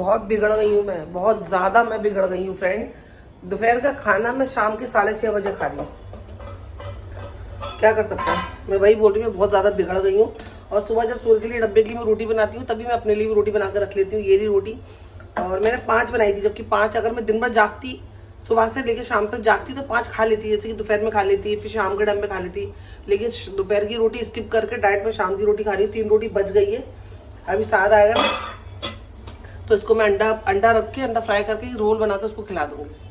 बहुत बिगड़ गई हूँ मैं, बहुत ज्यादा मैं बिगड़ गई हूँ फ्रेंड। दोपहर का खाना मैं शाम के 6:30 बजे खा रही हूँ। क्या कर सकता हूँ, मैं वही बोल रही हूँ, बहुत ज्यादा बिगड़ गई हूँ। और सुबह जब सूर्य के लिए डब्बे के लिए मैं रोटी बनाती हूँ, तभी मैं अपने लिए भी रोटी बना कर रख लेती हूँ, ये रही रोटी। और मैंने 5 बनाई थी, जबकि 5 अगर मैं दिन भर जागती, सुबह से लेकर शाम तक जागती तो 5 खा लेती, जैसे कि दोपहर में खा लेती, फिर शाम के टाइम में खा लेती। लेकिन दोपहर की रोटी स्किप करके डायरेक्ट में शाम की रोटी खा रही हूँ। 3 रोटी बच गई है। अभी साथ आएगा ना, तो इसको मैं अंडा रख के, अंडा फ्राई करके रोल बना के उसको खिला दूंगी।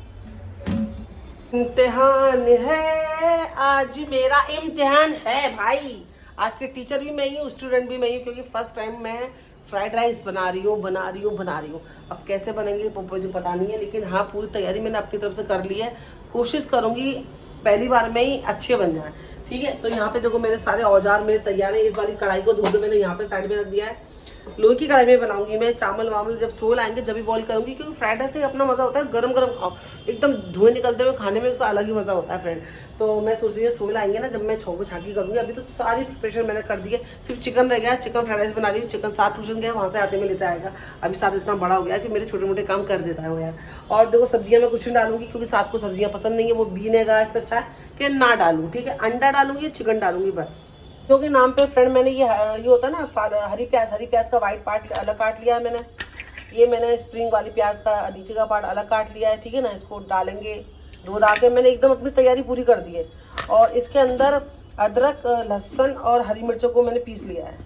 इम्तिहान है आज, मेरा इम्तिहान है भाई। आज के टीचर भी मैं ही हूँ, स्टूडेंट भी मैं ही हूँ, क्योंकि फर्स्ट टाइम मैं फ्राइड राइस बना रही हूँ। अब कैसे बनेंगे मुझे पता नहीं है, लेकिन हाँ पूरी तैयारी मैंने अपनी तरफ से कर ली है। कोशिश करूंगी पहली बार में ही अच्छे बन जाए। ठीक है, तो यहाँ पे देखो मेरे सारे औजार मेरे तैयार है। इस वाली कढ़ाई को धो के मैंने यहाँ पे साइड में रख दिया है। लोहे की कढ़ाई में बनाऊंगी मैं। चावल वावल जब सोल आएंगे जब भी बॉईल करूंगी, क्योंकि फ्राइड राइस का अपना मजा होता है, गरम गरम खाओ, एकदम धुएं निकलते हुए खाने में उसका अलग ही मजा होता है फ्रेंड। तो मैं सोच रही हूँ सोल आएंगे ना, जब मैं छोको छाकी करूंगी। अभी तो सारी प्रिपरेशन मैंने कर दी है, सिर्फ चिकन रह गया। चिकन फ्राइड राइस बना रही हूँ। चिकन साथ ट्यूशन गया, वहाँ से आते में लेता आएगा। अभी साथ इतना बड़ा हो गया कि मेरे छोटे मोटे काम कर देता है वो यार। और देखो सब्जियां मैं कुछ नहीं डालूंगी, क्योंकि साथ को सब्जियां पसंद नहीं है, वो बीनेगा। इससे अच्छा है कि ना डालूँ। ठीक है, अंडा डालूंगी, चिकन डालूंगी बस। क्योंकि नाम पे फ्रेंड मैंने ये होता है ना हरी प्याज का वाइट पार्ट अलग काट लिया है मैंने। ये मैंने स्प्रिंग वाली प्याज का नीचे का पार्ट अलग काट लिया है। ठीक है ना, इसको डालेंगे धो धा के। मैंने एकदम अपनी तैयारी पूरी कर दी है। और इसके अंदर अदरक, लहसुन और हरी मिर्चों को मैंने पीस लिया है।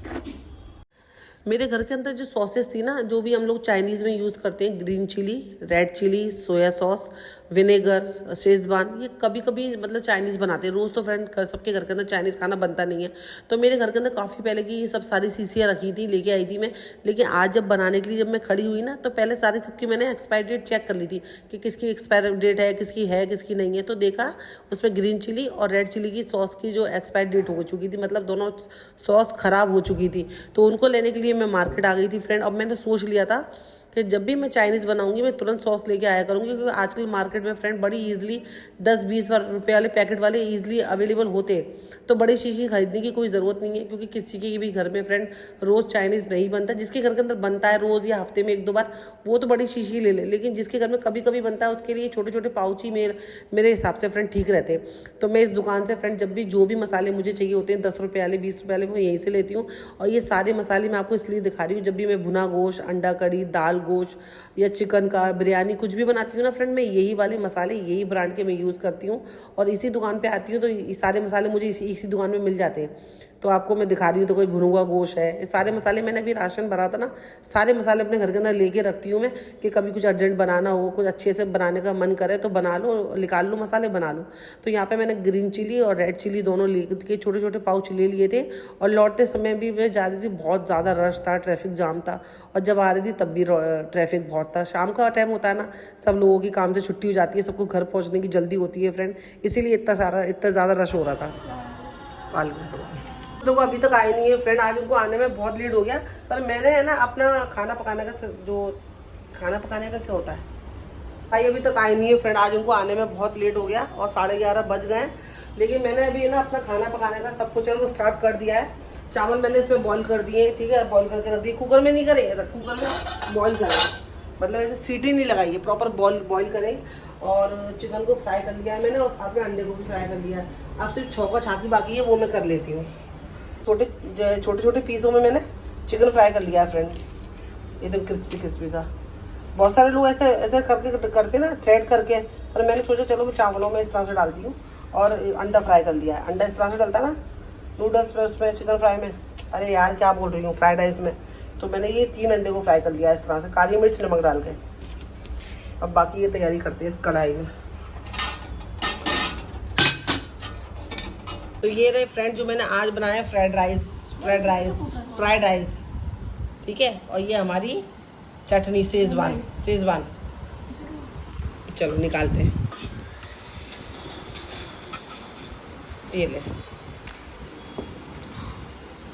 मेरे घर के अंदर जो सॉसेस थी ना, जो भी हम लोग चाइनीज़ में यूज़ करते हैं, green chilli, red chilli, soya sauce, vinegar, Schezwan, ये कभी कभी मतलब चाइनीज़ बनाते हैं। रोज़ तो फ्रेंड सबके घर के अंदर चाइनीज़ खाना बनता नहीं है। तो मेरे घर के अंदर काफ़ी पहले की ये सब सारी शीशियाँ रखी थी, लेके आई थी मैं। लेकिन आज जब बनाने के लिए जब मैं खड़ी हुई ना, तो पहले सारी सबकी मैंने एक्सपायरी डेट चेक कर ली थी कि किसकी एक्सपायरी डेट है, किसकी नहीं है। तो देखा उसमें ग्रीन चिली और रेड चिली की सॉस की जो एक्सपायरी डेट हो चुकी थी, मतलब दोनों सॉस ख़राब हो चुकी थी। तो उनको लेने के लिए मैं मार्केट आ गई थी फ्रेंड। अब मैंने सोच लिया था कि जब भी मैं चाइनीज़ बनाऊंगी मैं तुरंत सॉस लेके आया करूंगी, क्योंकि आजकल मार्केट में फ्रेंड बड़ी इजीली 10-20 रुपये वाले पैकेट वाले इजीली अवेलेबल होते। तो बड़ी शीशी खरीदने की कोई ज़रूरत नहीं है, क्योंकि किसी के भी घर में फ्रेंड रोज़ चाइनीज़ नहीं बनता। जिसके घर के अंदर बनता है रोज़ या हफ्ते में 1-2 बार, वो तो बड़ी शीशी ले ले। लेकिन जिसके घर में कभी कभी बनता है, उसके लिए छोटे छोटे पाउच ही मेरे हिसाब से फ्रेंड ठीक रहते हैं। तो मैं इस दुकान से फ्रेंड जब भी जो भी मसाले मुझे चाहिए होते हैं, 10 रुपये वाले, 20 रुपये वाले, मैं यहीं से लेती हूँ। और ये सारे मसाले मैं आपको इसलिए दिखा रही हूँ, जब भी मैं भुना गोश्त, अंडा कड़ी, दाल गोश्त या चिकन का बिरयानी कुछ भी बनाती हूँ ना फ्रेंड, मैं यही वाले मसाले, यही ब्रांड के मैं यूज़ करती हूँ। और इसी दुकान पे आती हूँ, तो ये सारे मसाले मुझे इसी दुकान में मिल जाते हैं। तो आपको मैं दिखा रही हूँ। तो कोई भुना हुआ गोश्त है, ये सारे मसाले मैंने अभी राशन भरा था ना, सारे मसाले अपने घर के अंदर लेके रखती हूँ मैं, कि कभी कुछ अर्जेंट बनाना हो, कुछ अच्छे से बनाने का मन करे तो बना लो, निकाल लो मसाले, बना लो। तो यहाँ पे मैंने ग्रीन चिली और रेड चिली दोनों लेके छोटे छोटे पाउच ले लिए थे। और लौटते समय भी मैं जा रही थी, बहुत ज़्यादा रश था, ट्रैफिक जाम था। और जब आ रही थी तब भी ट्रैफिक बहुत था। शाम का टाइम होता है ना, सब लोगों की काम से छुट्टी हो जाती है, सबको घर पहुँचने की जल्दी होती है फ्रेंड, इसीलिए इतना ज़्यादा रश हो रहा था। लोग अभी तक आए नहीं है फ्रेंड। आज उनको आने में बहुत लेट हो गया। पर मैंने है ना अपना खाना पकाने का क्या होता है भाई, अभी तक आए नहीं है फ्रेंड। आज उनको आने में बहुत लेट हो गया और 11:30 बज गए। लेकिन मैंने अभी है ना अपना खाना पकाने का सब कुछ है वो स्टार्ट कर दिया है। चावल मैंने इसमें बॉईल कर दिए। ठीक है, बॉईल करके रख दिए। कुकर में नहीं करेंगे, कुकर में बॉईल करेंगे, मतलब ऐसे सीटी नहीं लगाई है, प्रॉपर बॉईल करें। और चिकन को फ्राई कर लिया है मैंने, और साथ में अंडे को भी फ्राई कर लिया है। अब सिर्फ छौका छाकी बाकी है, वो मैं कर लेती हूँ। छोटे छोटे पीसों में मैंने चिकन फ्राई कर लिया है फ्रेंड, एकदम क्रिस्पी सा। बहुत सारे लोग ऐसे ऐसे करके करते ना, थ्रेड करके। पर मैंने सोचा चलो मैं चावलों में इस तरह से डालती हूँ। और अंडा फ्राई कर लिया है। अंडा इस तरह से डलता है ना नूडल्स में, उसमें चिकन फ्राई में। अरे यार क्या बोल रही हूँ, फ्राइड राइस में। तो मैंने ये 3 अंडे को फ्राई कर लिया है इस तरह से, काली मिर्च नमक डाल के। अब बाकी ये तैयारी करते हैं इस कढ़ाई में। तो ये रहे फ्रेंड जो मैंने आज बनाया फ्राइड राइस। ठीक है, और ये हमारी चटनी शेजवान। चलो निकालते हैं, ये ले।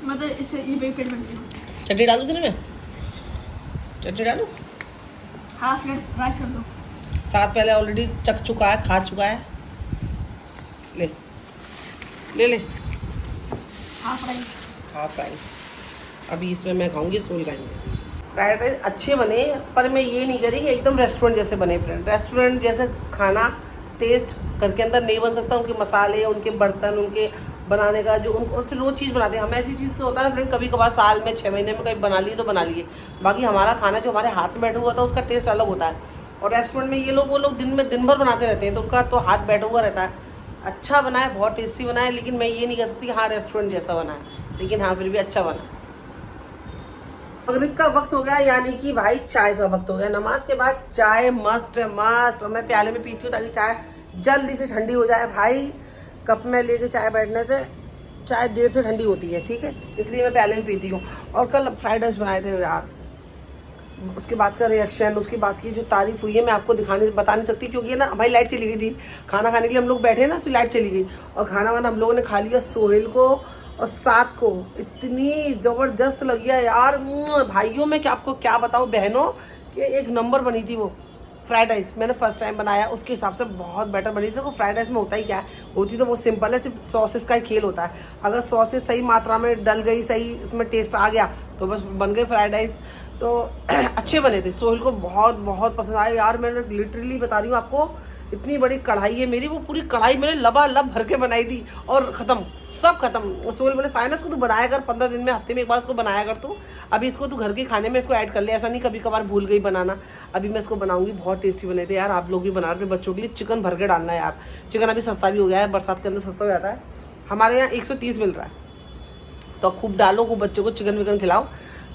मतलब इससे ये पेट बन गया। चटनी डालूं तेरे में, चटनी डालूं? हाँ, फिर राइस कर दो। साथ पहले ऑलरेडी चख चुका है, खा चुका है। ले हाफ राइस। अभी इसमें मैं खाऊंगी सोल खाएंगे। फ्राइड राइस अच्छे बने, पर मैं ये नहीं करी कि एकदम रेस्टोरेंट जैसे बने फ्रेंड। रेस्टोरेंट जैसे खाना टेस्ट घर के अंदर नहीं बन सकता। उनके मसाले, उनके बर्तन, उनके बनाने का जो उनको फिर वो चीज़ बनाते हैं। हम ऐसी चीज़ का होता है ना फ्रेंड, कभी कभार साल में 6 महीने में कभी बना लिए तो बना लिए, बाकी हमारा खाना जो हमारे हाथ में बैठा हुआ था उसका टेस्ट अलग होता है। और रेस्टोरेंट में ये लोग वो लोग दिन भर बनाते रहते हैं, तो उनका तो हाथ बैठा हुआ रहता है। अच्छा बना है, बहुत टेस्टी बना है, लेकिन मैं ये नहीं कह सकती हाँ रेस्टोरेंट जैसा बना है, लेकिन हाँ फिर भी अच्छा बना है। मगरिब का वक्त हो गया, यानी कि भाई चाय का वक्त हो गया। नमाज के बाद चाय मस्ट मस्ट, और मैं प्याले में पीती हूँ ताकि चाय जल्दी से ठंडी हो जाए। भाई कप में लेके चाय बैठने से चाय देर से ठंडी होती है, ठीक है, इसलिए मैं प्याले में पीती हूँ। और कल फ्राइड राइस बनाए थे यार, उसके बाद का रिएक्शन, उसके बाद की जो तारीफ हुई है मैं आपको बता नहीं सकती, क्योंकि ना हमारी लाइट चली गई थी। खाना खाने के लिए हम लोग बैठे ना, तो लाइट चली गई और खाना वाना हम लोगों ने खा लिया। सोहेल को और साथ को इतनी ज़बरदस्त लगी है यार भाइयों, मैं क्या आपको क्या बताऊँ बहनों, कि एक नंबर बनी थी वो फ्राइड राइस। मैंने फर्स्ट टाइम बनाया, उसके हिसाब से बहुत बेटर बनी थी। तो फ्राइड राइस में होता ही क्या है, होती तो वो सिंपल है, सिर्फ सॉसेस का ही खेल होता है। अगर सॉसेस सही मात्रा में डल गई, सही इसमें टेस्ट आ गया तो बस बन गए फ्राइड राइस। तो अच्छे बने थे, सोहेल को बहुत बहुत पसंद आए यार। मैं लिटरली बता रही हूँ आपको, इतनी बड़ी कढ़ाई है मेरी, वो पूरी कढ़ाई मैंने लबालब भर के बनाई थी और ख़त्म, सब खत्म। सोहेल बोले फाइनल को तू बनाया कर, 15 दिन में, हफ्ते में एक बार इसको बनाया कर तू। अभी इसको तू घर के खाने में इसको ऐड कर ले, ऐसा नहीं कभी कभार भूल गई बनाना। अभी मैं इसको बनाऊंगी, बहुत टेस्टी बने थे यार। आप लोग भी बना रहे बच्चों के लिए, चिकन भर के डालना यार। चिकन अभी सस्ता भी हो गया है, बरसात के अंदर सस्ता हो जाता है। हमारे यहाँ 130 मिल रहा है, तो खूब डालो, खूब बच्चों को चिकन विकन खिलाओ।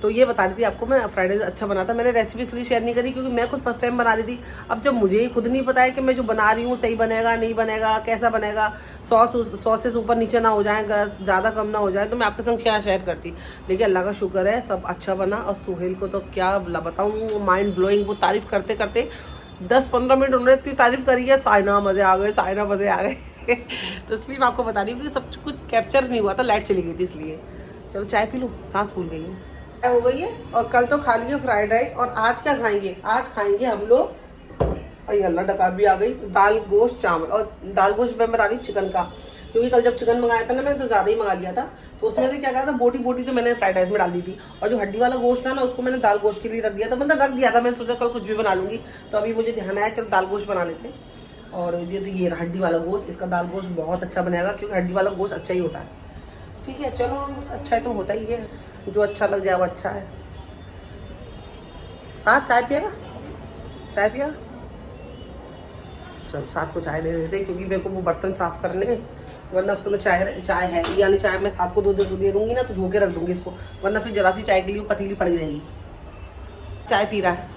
तो ये बता रही थी आपको मैं, फ्राइड राइस अच्छा बना था। मैंने रेसिपी इसलिए शेयर नहीं करी क्योंकि मैं खुद फर्स्ट टाइम बना रही थी। अब जब मुझे ही खुद नहीं पता है कि मैं जो बना रही हूँ सही बनेगा नहीं बनेगा, कैसा बनेगा, सॉसेस ऊपर नीचे ना हो जाएगा, ज़्यादा कम ना हो जाए, तो मैं आपके संग क्या शेयर करती। लेकिन अल्लाह का शुक्र है सब अच्छा बना। और सोहेल को तो क्या बताऊँ, माइंड ब्लोइंग, वो तारीफ करते करते 10-15 मिनट उन्होंने इतनी तारीफ करी है, साइना मज़े आ गए, साइना मज़े आ गए। तो इसलिए मैं आपको बता रही हूँ कि सब कुछ कैप्चर नहीं हुआ था, लाइट चली गई थी इसलिए। चलो चाय पी लूँ, सांस फूल गई है। हो गई है, और कल तो खा लिए फ्राइड राइस। और आज क्या खाएंगे, आज खाएंगे हम लोग, अरे अल्लाह डकार भी आ गई, दाल गोश्त चावल। और दाल गोश्त मैं बना रही हूँ चिकन का, क्योंकि कल जब चिकन मंगाया था ना मैंने, तो ज़्यादा ही मंगा लिया था। तो उसमें से क्या करा था, बोटी बोटी तो मैंने फ्राइड राइस में डाल दी थी, और जो हड्डी वाला गोश्त था ना उसको मैंने दाल गोश्त के लिए रख दिया था। मतलब रख दिया था, मैंने सोचा कल कुछ भी बना लूँगी। तो अभी मुझे ध्यान आया, चल दाल गोश्त बना लेते हैं। और ये तो ये हड्डी वाला गोश्त, इसका दाल गोश्त बहुत अच्छा बनेगा, क्योंकि हड्डी वाला गोश्त अच्छा ही होता है। ठीक है चलो, अच्छा तो होता ही है, जो अच्छा लग जाए वो अच्छा है। साथ चाय पिएगा, चाय पिएगा, चल साथ को चाय दे देते, क्योंकि मेरे को वो बर्तन साफ करने, वरना उसको मैं चाय है ये वाली चाय मैं साथ को दे दूंगी ना, तो धो के रख दूंगी इसको, वरना फिर जरा सी चाय के लिए पतीली पड़ी रहेगी। चाय पी रहा है।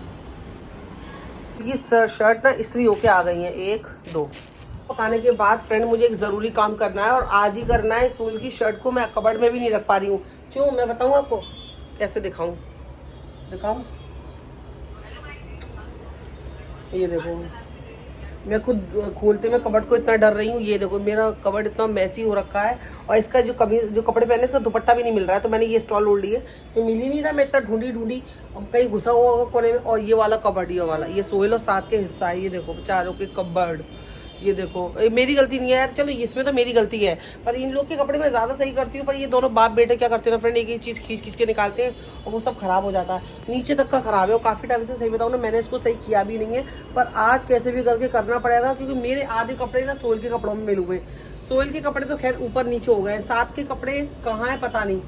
ये शर्ट ना इस्त्री होके आ गई है, 1 2 पकाने के बाद फ्रेंड मुझे एक ज़रूरी काम करना है, और आज ही करना है। सोहेल की शर्ट को मैं कबर्ड में भी नहीं रख पा रही हूँ। क्यों, मैं बताऊँ आपको कैसे दिखाऊँ, ये देखो, मैं खुद खोलते में कबर्ड को इतना डर रही हूँ। ये देखो मेरा कबर्ड इतना मैसी हो रखा है, और इसका जो कमीज, जो कपड़े पहने इसका दुपट्टा भी नहीं मिल रहा है। तो मैंने ये स्टॉल ओढ़ ली है, तो मिल ही नहीं रहा। मैं इतना ढूंढी अब कहीं घुसा हुआ होगा कोने में। और ये वाला कबर्ड, ये वाला, ये सोहेल और साथ के हिस्सा है। ये देखो बेचारों के कबर्ड, ये देखो, मेरी गलती नहीं है यार, चलो इसमें तो मेरी गलती है, पर इन लोग के कपड़े मैं ज़्यादा सही करती हूँ। पर ये दोनों बाप बेटे क्या करते हैं ना फ्रेंड, एक ही चीज़ खींच के निकालते हैं, और वो सब ख़राब हो जाता है, नीचे तक का ख़राब है। और काफ़ी टाइम से, सही बताऊँ ना, मैंने इसको सही किया भी नहीं है, पर आज कैसे भी करके करना पड़ेगा, क्योंकि मेरे आधे कपड़े ना सोहेल के कपड़ों में मिल हुए। सोहेल के कपड़े तो खैर ऊपर नीचे हो गए, साथ के कपड़े कहाँ है पता नहीं,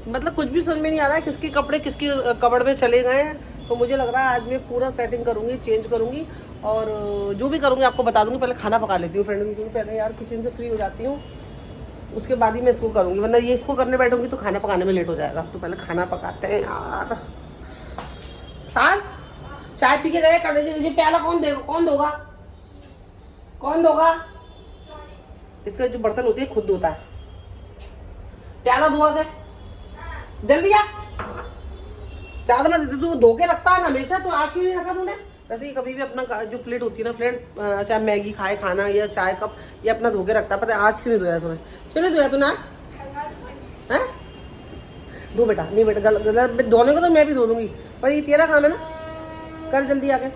मतलब कुछ भी समझ में नहीं आ रहा है किसके कपड़े किसकी कबर्ड में चले गए हैं। तो मुझे लग रहा है आज मैं पूरा सेटिंग करूँगी, चेंज करूँगी, और जो भी करूँगी आपको बता दूँगी। पहले खाना पका लेती हूँ फ्रेंड, क्योंकि पहले यार किचन से फ्री हो जाती हूँ, उसके बाद ही मैं इसको करूँगी, वरना ये इसको करने बैठूँगी तो खाना पकाने में लेट हो जाएगा। तो पहले खाना पकाते हैं यार। साथ चाय पी के गए, ये प्याला कौन दोगा? इसका जो बर्तन होती है खुद धोता है, प्याला धोआ दे जल्दी आ, ज़्यादा मत, तू धो के रखता है ना हमेशा, तो आज क्यों नहीं रखा तूने? वैसे ही कभी भी अपना जो प्लेट होती है ना फ्रेंड, चाहे मैगी खाए खाना या चाय कप, ये अपना धो के रखता है। पता है आज क्यों नहीं धोया इसमें, क्यों नहीं धोया तूने आज? हैं धो बेटा, नहीं बेटा गलत धोने को तो मैं भी धो दूंगी, पर ये तेरा काम है ना, कर जल्दी आके।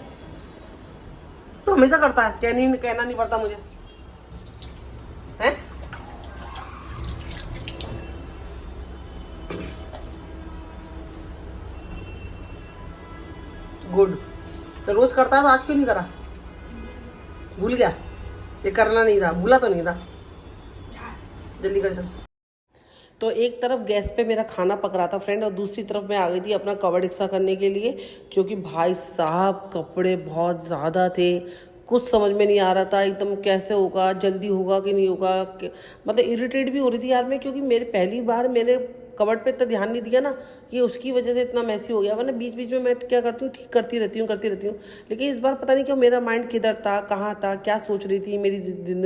तो हमेशा करता है, कहना नहीं पड़ता मुझे, हैं? तो रोज करता था, आज क्यों नहीं करा? भूल गया? ये करना नहीं था, भूला तो नहीं था? जल्दी कर चल। तो एक तरफ गैस पे मेरा खाना पक रहा था फ्रेंड, और दूसरी तरफ मैं आ गई थी अपना कवर इक्सा करने के लिए, क्योंकि भाई साहब कपड़े बहुत ज़्यादा थे। कुछ समझ में नहीं आ रहा था एकदम, कैसे होगा, जल्दी होगा कि नहीं होगा। मतलब इरिटेट भी हो रही थी यार मैं, क्योंकि मेरे पहली बार मैंने कबर्ड पे इतना ध्यान नहीं दिया ना, ये उसकी वजह से इतना मैसी हो गया। वरना बीच बीच में मैं क्या करती हूँ, ठीक करती रहती हूँ। लेकिन इस बार पता नहीं क्यों मेरा माइंड किधर था, कहाँ था, क्या सोच रही थी, मेरी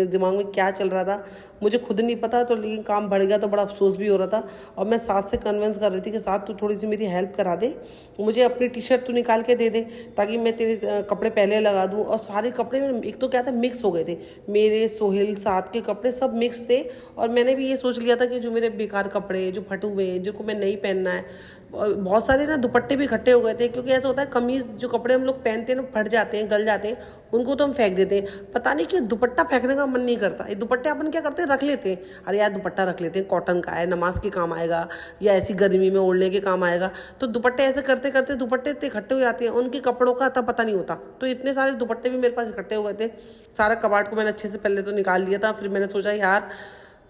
दिमाग में क्या चल रहा था मुझे खुद नहीं पता। तो लेकिन काम बढ़ गया तो बड़ा अफसोस भी हो रहा था। और मैं साथ से कन्विंस कर रही थी कि साथ तू थोड़ी सी मेरी हेल्प करा दे, मुझे अपनी टी शर्ट तू निकाल के दे दे, ताकि मैं तेरे कपड़े पहले लगा दूँ। और सारे कपड़े में एक तो क्या था, मिक्स हो गए थे, मेरे सोहेल साथ के कपड़े सब मिक्स थे। और मैंने भी ये सोच लिया था कि जो मेरे बेकार कपड़े, जो फटे हुए हैं, जिनको मैं नहीं पहनना है। और बहुत सारे ना दुपट्टे भी इकट्ठे हो गए थे, क्योंकि ऐसा होता है कमीज़ जो कपड़े हम लोग पहनते हैं ना फट जाते हैं, गल जाते हैं, उनको तो हम फेंक देते हैं। पता नहीं क्यों दुपट्टा फेंकने का मन नहीं करता। ये दुपट्टे अपन क्या करते हैं, रख लेते हैं। अरे यार दुपट्टा रख लेते हैं, कॉटन का है, नमाज के काम आएगा या ऐसी गर्मी में ओढ़ने के काम आएगा। तो दुपट्टे ऐसे करते करते दुपट्टे इतने इकट्ठे हो जाते हैं, उनके कपड़ों का तब पता नहीं होता। तो इतने सारे दुपट्टे भी मेरे पास इकट्ठे हो गए थे। सारा कबाड़ को मैंने अच्छे से पहले तो निकाल लिया था। फिर मैंने सोचा यार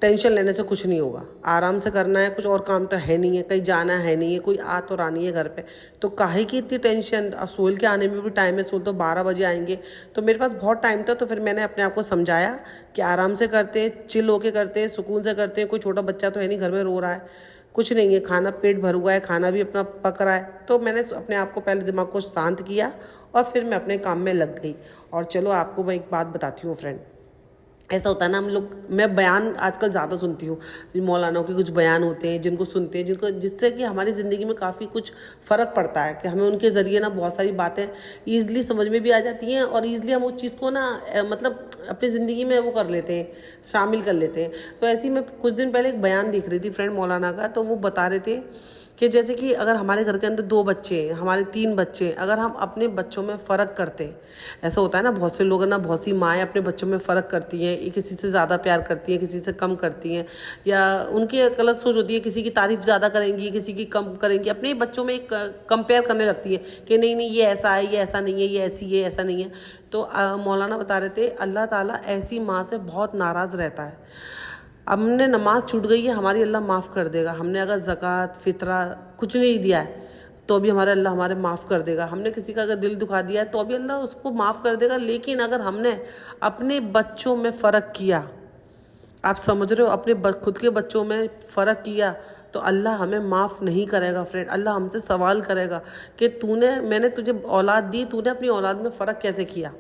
टेंशन लेने से कुछ नहीं होगा, आराम से करना है, कुछ और काम तो है नहीं है, कहीं जाना है नहीं है, कोई आ तो रहा नहीं है घर पे, तो काहे की इतनी टेंशन। सोहेल के आने में भी टाइम है, सोहेल तो 12 बजे आएंगे, तो मेरे पास बहुत टाइम था। तो फिर मैंने अपने आप को समझाया कि आराम से करते, चिल होके करते, सुकून से करते, कोई छोटा बच्चा तो है नहीं घर में रो रहा है, कुछ नहीं है, खाना पेट भर हुआ है, खाना भी अपना पक रहा है। तो मैंने अपने आप को पहले दिमाग को शांत किया और फिर मैं अपने काम में लग गई। और चलो आपको मैं एक बात बताती हूँ फ्रेंड, ऐसा होता है ना हम लोग, मैं बयान आजकल ज़्यादा सुनती हूँ, मौलानाओं के कुछ बयान होते हैं जिनको सुनते हैं, जिससे कि हमारी ज़िंदगी में काफ़ी कुछ फ़र्क पड़ता है, कि हमें उनके ज़रिए ना बहुत सारी बातें ईज़िली समझ में भी आ जाती हैं, और ईज़िली हम उस चीज़ को ना मतलब अपनी ज़िंदगी में वो कर लेते हैं, शामिल कर लेते हैं। तो ऐसे ही मैं कुछ दिन पहले एक बयान देख रही थी फ्रेंड मौलाना का, तो वो बता रहे थे कि जैसे कि अगर हमारे घर के अंदर 2 बच्चे हैं, हमारे 3 बच्चे हैं, अगर हम अपने बच्चों में फ़र्क करते हैं, ऐसा होता है ना बहुत से लोग ना, बहुत सी माएँ अपने बच्चों में फ़र्क करती हैं, किसी से ज़्यादा प्यार करती हैं, किसी से कम करती हैं, या उनकी एक अलग सोच होती है, किसी की तारीफ़ ज़्यादा करेंगी, किसी की कम करेंगी, अपने बच्चों में एक कंपेयर करने लगती है कि नहीं नहीं ये ऐसा है, ये ऐसा नहीं है, ये ऐसी है, ऐसा नहीं है। तो मौलाना बता रहे थे अल्लाह ताला ऐसी माँ से बहुत नाराज़ रहता है। हमने नमाज छूट गई है, हमारी अल्लाह माफ़ कर देगा। हमने अगर ज़कात फितरा कुछ नहीं दिया है तो भी हमारे अल्लाह हमारे माफ़ कर देगा। हमने किसी का अगर दिल दुखा दिया है तो भी अल्लाह उसको माफ़ कर देगा। लेकिन अगर हमने अपने बच्चों में फ़र्क किया, आप समझ रहे हो, अपने खुद के बच्चों में फ़र्क किया, तो अल्लाह हमें माफ़ नहीं करेगा फ्रेंड। अल्लाह हमसे सवाल करेगा कि मैंने तुझे औलाद दी, तूने अपनी औलाद में फ़र्क कैसे किया।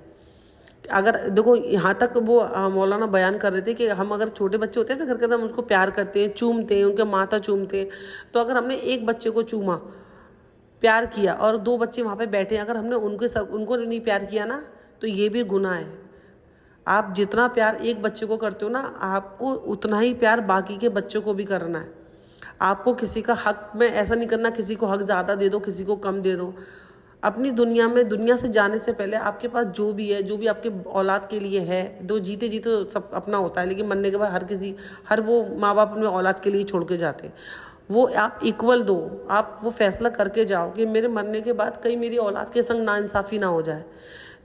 अगर देखो यहाँ तक वो मौलाना बयान कर रहे थे कि हम अगर छोटे बच्चे होते हैं ना घर के अंदर, हम उसको प्यार करते हैं, चूमते हैं, उनके माथा चूमते हैं। तो अगर हमने एक बच्चे को चूमा, प्यार किया, और 2 बच्चे वहाँ पे बैठे, अगर हमने उनको नहीं प्यार किया ना, तो ये भी गुनाह है। आप जितना प्यार एक बच्चे को करते हो ना, आपको उतना ही प्यार बाकी के बच्चों को भी करना है। आपको किसी का हक में ऐसा नहीं करना, किसी को हक ज़्यादा दे दो, किसी को कम दे दो। अपनी दुनिया से जाने से पहले आपके पास जो भी है, जो भी आपके औलाद के लिए है, दो जीते जी तो सब अपना होता है, लेकिन मरने के बाद हर वो माँ बाप अपने औलाद के लिए छोड़ के जाते हैं। वो आप इक्वल दो, आप वो फैसला करके जाओ कि मेरे मरने के बाद कहीं मेरी औलाद के संग नाइंसाफ़ी ना हो जाए।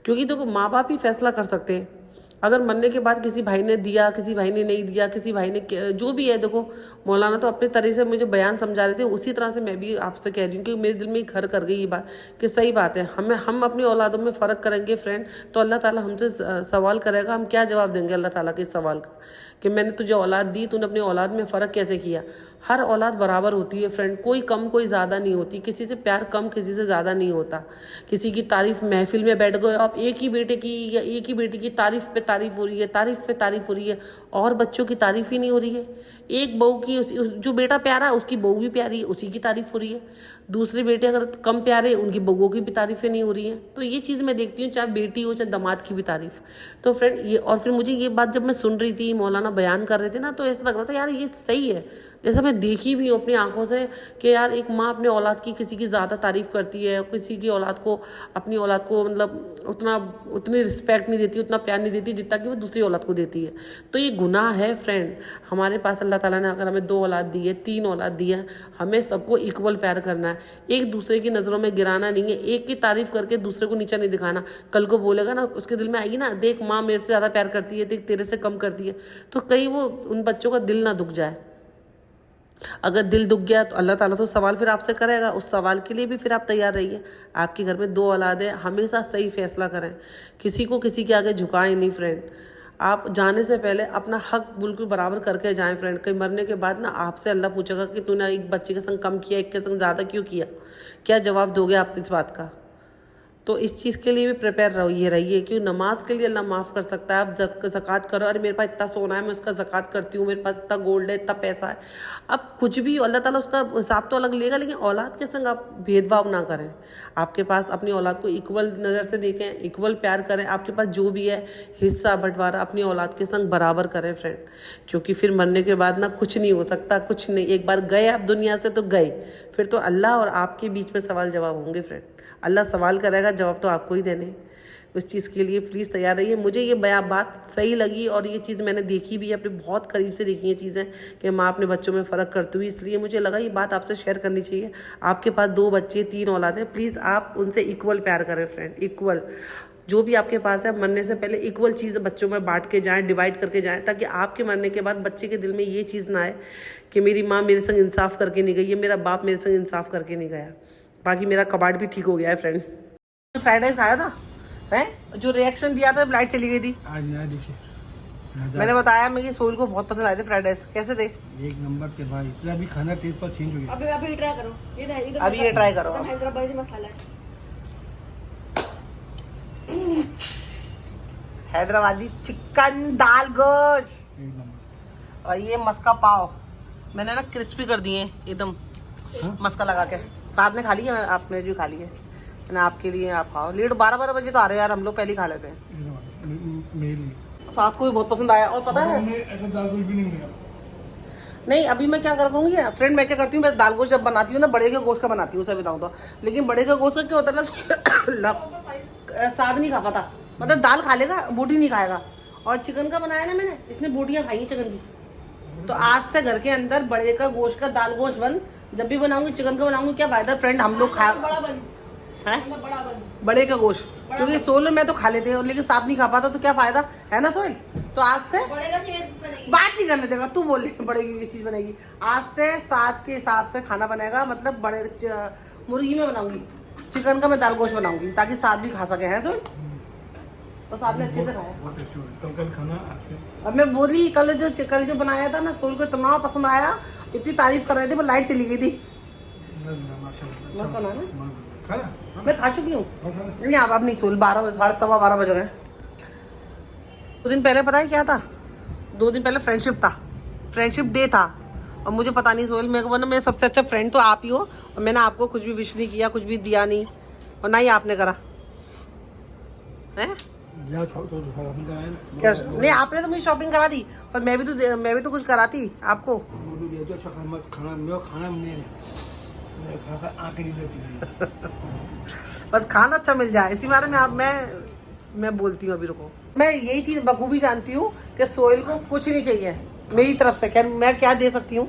क्योंकि देखो माँ बाप ही फैसला कर सकते हैं। अगर मरने के बाद किसी भाई ने दिया, किसी भाई ने नहीं दिया, किसी भाई ने जो भी है, देखो मौलाना तो अपने तरह से मुझे बयान समझा रहे थे, उसी तरह से मैं भी आपसे कह रही हूँ कि मेरे दिल में घर कर गई ये बात कि सही बात है। हम अपनी औलादों में फ़र्क करेंगे फ्रेंड, तो अल्लाह ताला हमसे सवाल करेगा। हम क्या जवाब देंगे अल्लाह ताला के सवाल का कि मैंने तुझे औलाद दी, तूने अपनी औलाद में फ़र्क कैसे किया। हर औलाद बराबर होती है फ्रेंड, कोई कम कोई ज़्यादा नहीं होती। किसी से प्यार कम किसी से ज़्यादा नहीं होता। किसी की तारीफ़ महफिल में बैठ गए, आप एक ही बेटे की या एक ही बेटी की तारीफ़ पे तारीफ़ हो रही है, तारीफ़ पे तारीफ़ हो रही है, और बच्चों की तारीफ़ ही नहीं हो रही है। एक बहू की जो बेटा प्यारा है उसकी बहू भी प्यारी है, उसी की तारीफ़ हो रही है। दूसरे बेटे अगर कम प्यारे, उनकी बहुओं की भी तारीफ़ें नहीं हो रही हैं। तो ये चीज़ मैं देखती हूँ, चाहे बेटी हो चाहे दामाद की भी तारीफ़। तो फ्रेंड ये, और फिर मुझे ये बात जब मैं सुन रही थी, मौलाना बयान कर रहे थे ना, तो ऐसा लग रहा था यार ये सही है। जैसे मैं देखी भी हूँ अपनी आंखों से कि यार एक माँ अपने औलाद की किसी की ज़्यादा तारीफ़ करती है, किसी की औलाद को, अपनी औलाद को मतलब उतनी रिस्पेक्ट नहीं देती, उतना प्यार नहीं देती जितना कि वो दूसरी औलाद को देती है। तो ये गुनाह है फ्रेंड। हमारे पास अल्लाह ताला ने अगर हमें 2 औलाद दी है, 3 औलाद दी है, हमें सबको इक्वल प्यार करना है, एक दूसरे की नज़रों में गिराना नहीं है, एक की तारीफ़ करके दूसरे को नीचा नहीं दिखाना। कल को बोलेगा ना, उसके दिल में आएगी ना, देख माँ मेरे से ज़्यादा प्यार करती है, देख तेरे से कम करती है, तो कहीं वो उन बच्चों का दिल ना दुख जाए। अगर दिल दुख गया तो अल्लाह ताला तो सवाल फिर आपसे करेगा, उस सवाल के लिए भी फिर आप तैयार रहिए। आपके घर में 2 औलाद है, हमेशा सही फैसला करें, किसी को किसी के आगे झुकाएं नहीं फ्रेंड। आप जाने से पहले अपना हक बिल्कुल बराबर करके जाएं फ्रेंड। कहीं मरने के बाद ना आपसे अल्लाह पूछेगा कि तूने एक बच्चे के संग कम किया, एक के संग ज़्यादा क्यों किया, क्या जवाब दोगे आप इस बात का। तो इस चीज़ के लिए भी प्रिपेयर रहिए क्योंकि नमाज के लिए अल्लाह माफ़ कर सकता है। आप ज़कात करो, अरे मेरे पास इतना सोना है मैं उसका ज़कात करती हूँ, मेरे पास इतना गोल्ड है, इतना पैसा है, अब कुछ भी अल्लाह ताला उसका हिसाब तो अलग लेगा, लेकिन औलाद के संग आप भेदभाव ना करें। आपके पास अपनी औलाद को इक्वल नज़र से देखें, इक्वल प्यार करें। आपके पास जो भी है हिस्सा बंटवारा अपनी औलाद के संग बराबर करें फ्रेंड, क्योंकि फिर मरने के बाद ना कुछ नहीं हो सकता, कुछ नहीं। एक बार गए आप दुनिया से तो गए, फिर तो अल्लाह और आपके बीच में सवाल जवाब होंगे फ्रेंड। अल्लाह सवाल करेगा, जवाब तो आपको ही देने। उस चीज़ के लिए प्लीज़ तैयार रहिए। मुझे ये बात सही लगी और ये चीज़ मैंने देखी भी है, अपने बहुत करीब से देखी है चीज़ें कि माँ अपने बच्चों में फ़र्क करती हुई, इसलिए मुझे लगा ये बात आपसे शेयर करनी चाहिए। आपके पास 2 बच्चे 3 औलाद हैं, प्लीज़ आप उनसे इक्वल प्यार करें फ्रेंड, इक्वल। जो भी आपके पास है मरने से पहले इक्वल चीज़ बच्चों में बांट के जाएं, डिवाइड करके जाएं, ताकि आपके मरने के बाद बच्चे के दिल में ये चीज़ ना आए कि मेरी माँ मेरे संग इंसाफ करके नहीं गई है, मेरा बाप मेरे संग इंसाफ करके नहीं गया। बाकी मेरा कबाड़ भी ठीक हो गया है फ्रेंड। फ्राइड राइस खाया था हैं, जो रिएक्शन दिया था लाइट चली गई थी। आज ना देखिए, मैंने बताया मेरी सोल को बहुत पसंद आए थे फ्राइड राइस। कैसे थे? एक नंबर के भाई। इतना भी खाना टेस्ट पर चेंज हो गया। अभी ट्राई करो, अभी ये ट्राई करो। हैदराबादी मसाला है, हैदराबादी चिकन दाल गोश्त एक नंबर। और ये मस्का पाव मैंने ना क्रिस्पी कर दिए एकदम मस्का लगा के। साथ में खा लिया, आपने जो खा लिया मैंने आपके लिए, आप खाओ। 12 बजे तो आ रहे हैं यार, हम लोग पहले खा लेते हैं। मेरे लिए साथ को भी बहुत पसंद आया। और पता है ऐसा दाल कुछ भी नहीं मिला। नहीं, अभी मैं क्या करूँगी फ्रेंड, मैं क्या करती हूँ, मैं दाल गोश्त जब बनाती हूँ ना, बड़े के गोश्त का बनाती हूँ, सही बताऊँ तो। लेकिन बड़े के गोश्त का क्या होता है ना, साथ नहीं खा पाता, मतलब दाल खा लेगा, बोटी नहीं खाएगा। और चिकन का बनाया ना मैंने, इसने बोटियाँ खाई हैं चिकन की। तो आज से घर के अंदर बड़े का गोश्त का दाल गोश्त बंद। जब भी बनाऊंगी चिकन का बनाऊंगी, क्या फायदा फ्रेंड, हम लोग खा बड़ा बन है बड़ा बन बड़े का गोश्त, क्योंकि सोल में तो खा लेते हैं लेकिन साथ नहीं खा पाता, तो क्या फायदा है ना सोल। तो आज से बड़े का चीज बनेगी, बात नहीं करने देगा, तू बोल बड़े की चीज बनेगी। आज से साथ के हिसाब से खाना बनेगा, मतलब बड़े मुर्गी में बनाऊंगी, चिकन का मैं दाल गोश्त बनाऊंगी ताकि साथ भी खा सके हैं सोल, तो साथ में अच्छे से खाए। बहुत टेस्टी हुआ। कल का भी खाना आज से अब मैं बोली कल जो बनाया था ना, सोल को इतना पसंद आया, इतनी तारीफ कर रहे थे, पर लाइट चली गई थी। माशाल्लाह मस्त बना ना? खाना मैं खा चुकी हूँ। खाना नहीं अब नहीं, सोल 12 बज गए। 2 दिन पहले पता है क्या था, 2 दिन पहले फ्रेंडशिप था, फ्रेंडशिप डे था। और मुझे पता नहीं सोल, मेरे को बोला मेरा सबसे अच्छा फ्रेंड तो आप ही हो, और मैंने आपको कुछ भी विश नहीं किया, कुछ भी दिया नहीं, और ना ही आपने करा है क्या। नहीं आपने तो मुझे शॉपिंग करा दी, पर मैं भी तो कुछ कराती आपको। बस खाना अच्छा मिल जाए, इसी बारे में आप मैं बोलती हूँ। अभी रुको, मैं यही चीज़ बखूबी जानती हूँ कि सोहेल को कुछ नहीं चाहिए मेरी तरफ से, खैर मैं क्या दे सकती हूँ,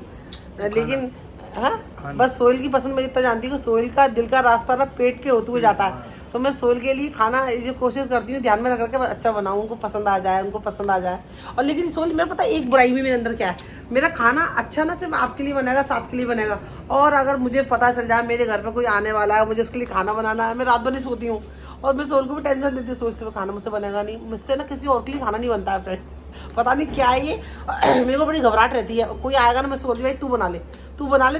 लेकिन हाँ बस सोहेल की पसंद मैं इतना जानती हूँ कि सोहेल का दिल का रास्ता ना पेट के होते हुए जाता है। तो मैं सोहेल के लिए खाना जो कोशिश करती हूँ ध्यान में रख करके अच्छा बनाऊँ, उनको पसंद आ जाए, उनको पसंद आ जाए। और लेकिन सोहेल मेरा पता है एक बुराई भी मेरे अंदर क्या है, मेरा खाना अच्छा ना सिर्फ आपके लिए बनेगा, साथ के लिए बनेगा, और अगर मुझे पता चल जाए मेरे घर पर कोई आने वाला है, मुझे उसके लिए खाना बनाना है, मैं रात भर नहीं सोती हूँ। और मैं सोहेल को भी टेंशन देती हूँ, सोहेल से खाना मुझसे बनेगा नहीं, मुझसे ना किसी और के लिए खाना नहीं बनता है फ्रेंड, पता नहीं क्या है ये। मेरे को बड़ी घबराहट रहती है, कोई आएगा ना मैं सोच भाई तू बना ले,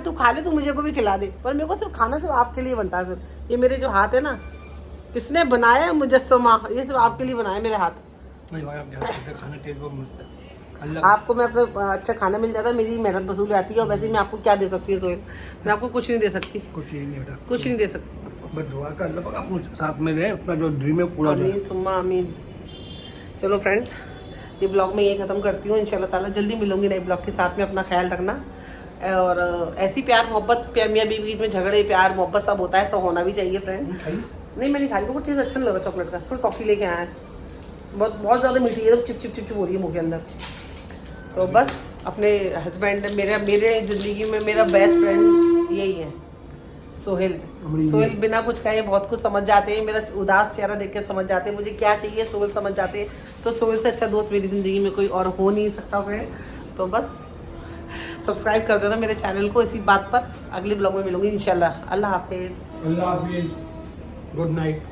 तू खा ले, तू मुझे को भी खिला दे, पर मेरे को सिर्फ खाना सिर्फ आपके लिए बनता है सिर्फ। ये मेरे जो हाथ है ना, किसने बनाया मुजस्समा, ये सिर्फ आपके लिए बनाया मेरे हाथ। खाना टेस्ट बहुत मस्त है। आपको मैं अपने अच्छा खाना मिल जाता है, मेरी मेहनत वसूल जाती है। और वैसे मैं आपको क्या दे सकती हूँ सोहेल, मैं आपको कुछ नहीं दे सकती, कुछ नहीं बेटा, कुछ नहीं दे सकती। बस दुआ कर अल्लाह पाक आपको साथ में रहे, अपना जो ड्रीम है पूरा हो जाए। आमीन सुम्मा आमीन। चलो फ्रेंड, ये ब्लॉग में ये ख़त्म करती हूँ। इंशाल्लाह ताला जल्दी मिलूंगी नए ब्लॉग के साथ में, अपना ख्याल रखना। और ऐसी प्यार मोहब्बत मियाँ बीवी बीच में झगड़े प्यार मोहब्बत सब होता है, सब होना भी चाहिए फ्रेंड। नहीं मैं नहीं खाई, वो टेस्ट अच्छा नहीं लगा चॉकलेट का। थोड़ा टॉफी लेके आया है, बहुत बहुत ज़्यादा मीठी है, तो चिप चिप चिप चिप हो रही है मुँह के अंदर। तो बस अपने हस्बैंड मेरे ज़िंदगी में मेरा बेस्ट फ्रेंड यही है, सोहेल। सोहेल बिना कुछ कहे बहुत कुछ समझ जाते हैं, मेरा उदास चेहरा देख के समझ जाते हैं मुझे क्या चाहिए, सोहेल समझ जाते हैं। तो सोहेल से अच्छा दोस्त मेरी ज़िंदगी में कोई और हो नहीं सकता फ्रेंड। तो बस सब्सक्राइब कर देना मेरे चैनल को इसी बात पर। अगले ब्लॉग में मिलूंगी इंशाल्लाह। अल्लाह हाफिज़। अल्लाह हाफिज, गुड नाइट।